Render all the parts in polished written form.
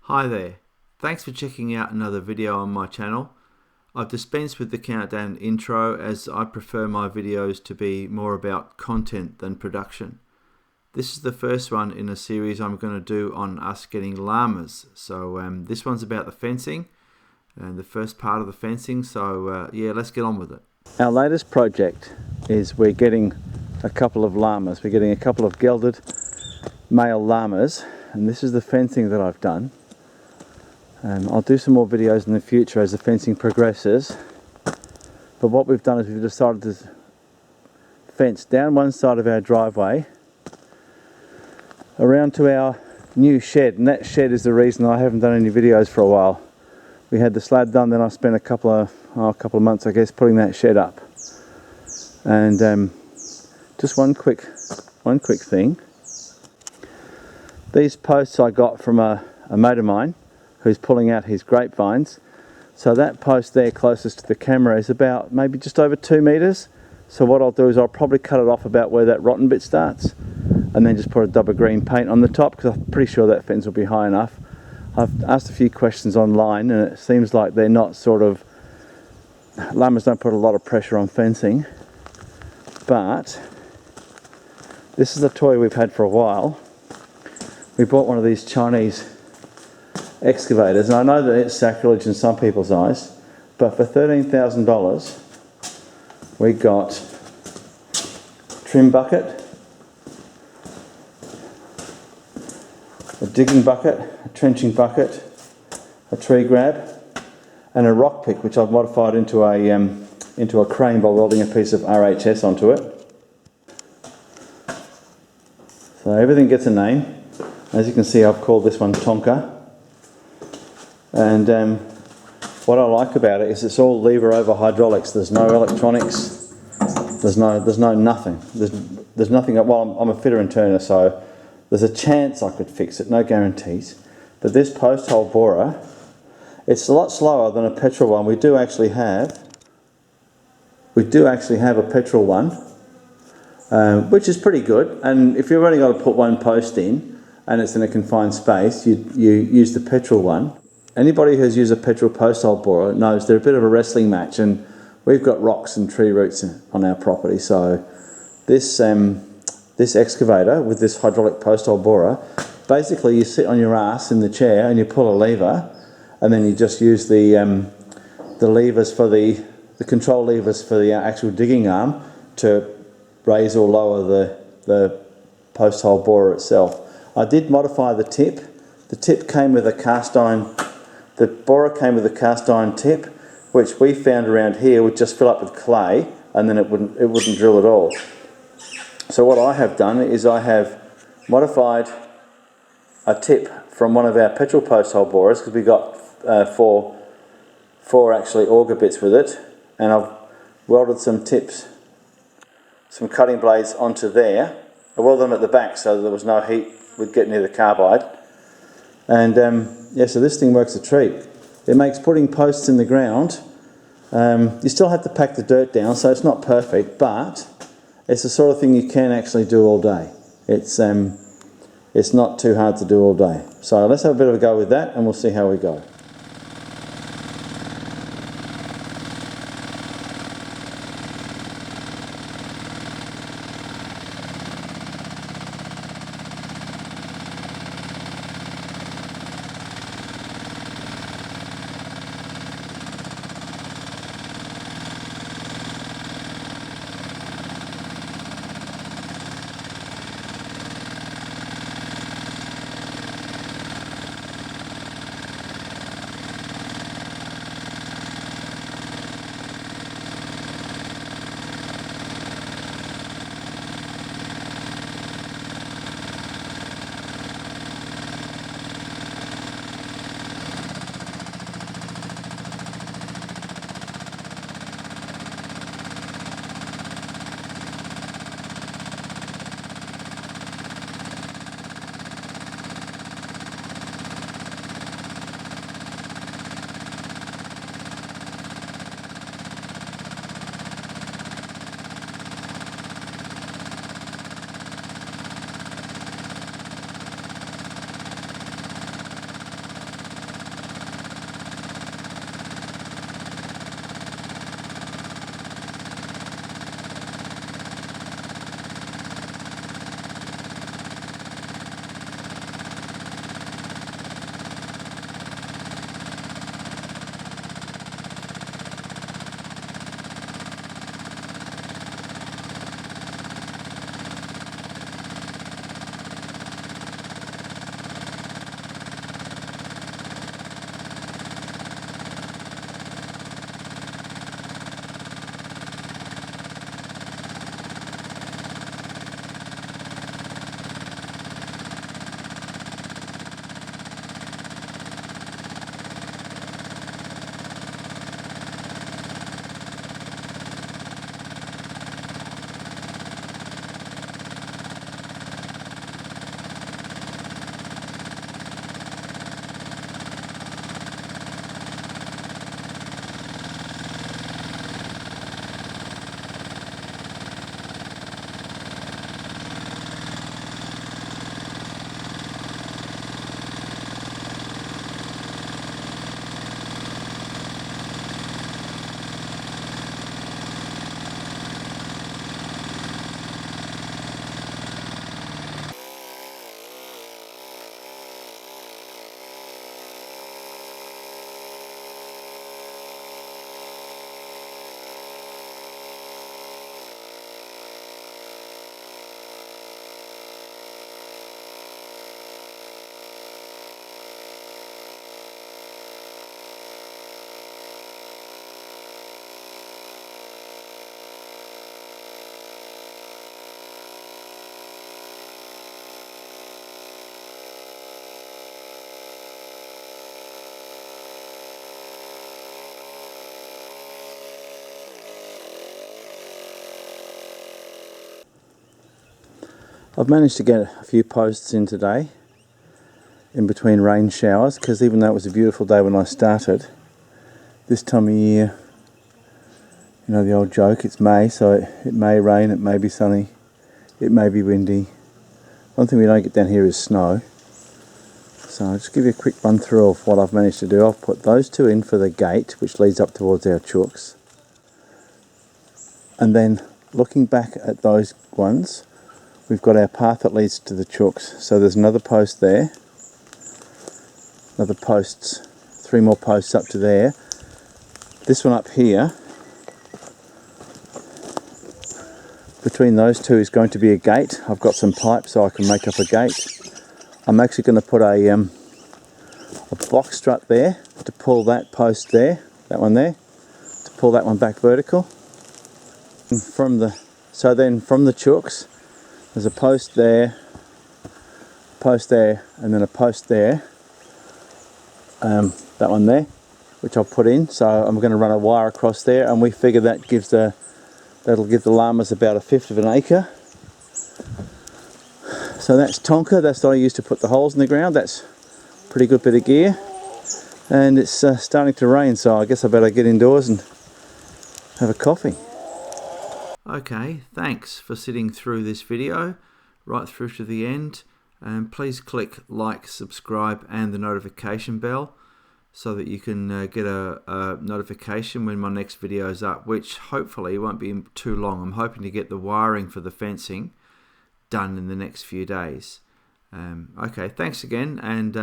Hi there, thanks for checking out another video on my channel. I've dispensed with the countdown intro as I prefer my videos to be more about content than production. This is the first one in a series I'm going to do on us getting llamas. So this one's about the fencing and the first part of the fencing, so yeah, let's get on with it. Our latest project is we're getting a couple of llamas. We're getting a couple of gelded male llamas, and this is the fencing that I've done. I'll do some more videos in the future as the fencing progresses, but what we've done is we've decided to fence down one side of our driveway around to our new shed, and that shed is the reason I haven't done any videos for a while. We had the slab done, then I spent a couple of months, I guess, putting that shed up. And just one quick thing. These posts I got from a mate of mine who's pulling out his grapevines. So that post there closest to the camera is about maybe just over 2 meters. So what I'll do is I'll probably cut it off about where that rotten bit starts and then just put a dab of green paint on the top, because I'm pretty sure that fence will be high enough. I've asked a few questions online and it seems like they're not llamas don't put a lot of pressure on fencing, but this is a toy we've had for a while. We bought one of these Chinese excavators, and I know that it's sacrilege in some people's eyes, but for $13,000 we got a trim bucket, a digging bucket, a trenching bucket, a tree grab, and a rock pick, which I've modified into a crane by welding a piece of RHS onto it. So everything gets a name. As you can see, I've called this one Tonka. And what I like about it is it's all lever over hydraulics. There's no electronics. There's no nothing. There's nothing. Well, I'm a fitter and turner, so there's a chance I could fix it. No guarantees. But this post hole borer, it's a lot slower than a petrol one. We do actually have a petrol one, which is pretty good. And if you've only got to put one post in and it's in a confined space, you use the petrol one. Anybody who's used a petrol post hole borer knows they're a bit of a wrestling match, and we've got rocks and tree roots on our property. So this excavator with this hydraulic post hole borer, basically you sit on your ass in the chair and you pull a lever, and then you just use the levers for the control levers for the actual digging arm to raise or lower the post hole borer itself. I did modify the tip. The tip came with a cast iron. The borer came with a cast iron tip, which we found around here would just fill up with clay, and then it wouldn't drill at all. So what I have done is I have modified a tip from one of our petrol post hole borers, because we got four actually auger bits with it, and I've welded some tips, some cutting blades onto there. I welded them at the back so there was no heat would get near the carbide. And yeah, so this thing works a treat. It makes putting posts in the ground, you still have to pack the dirt down, so it's not perfect, but it's the sort of thing you can actually do all day. It's not too hard to do all day. So let's have a bit of a go with that and we'll see how we go. I've managed to get a few posts in today, in between rain showers, because even though it was a beautiful day when I started, this time of year, you know the old joke, it's May, so it may rain, it may be sunny, it may be windy. One thing we don't get down here is snow. So I'll just give you a quick run through of what I've managed to do. I've put those two in for the gate, which leads up towards our chooks. And then looking back at those ones, we've got our path that leads to the chooks. So there's another post there, another posts, 3 more posts up to there. This one up here, between those two is going to be a gate. I've got some pipe so I can make up a gate. I'm actually going to put a box strut there to pull that post there, that one there, to pull that one back vertical. So then from the chooks, there's a post there, and then a post there, that one there, which I'll put in. So I'm going to run a wire across there, and we figure that'll give the llamas about 1/5 of an acre. So that's tonka, that's what I use to put the holes in the ground. That's a pretty good bit of gear. And it's starting to rain, so I guess I better get indoors and have a coffee. Okay, thanks for sitting through this video, right through to the end. And please click like, subscribe and the notification bell so that you can get a notification when my next video is up, which hopefully won't be too long. I'm hoping to get the wiring for the fencing done in the next few days. Okay, thanks again, and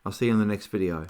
I'll see you in the next video.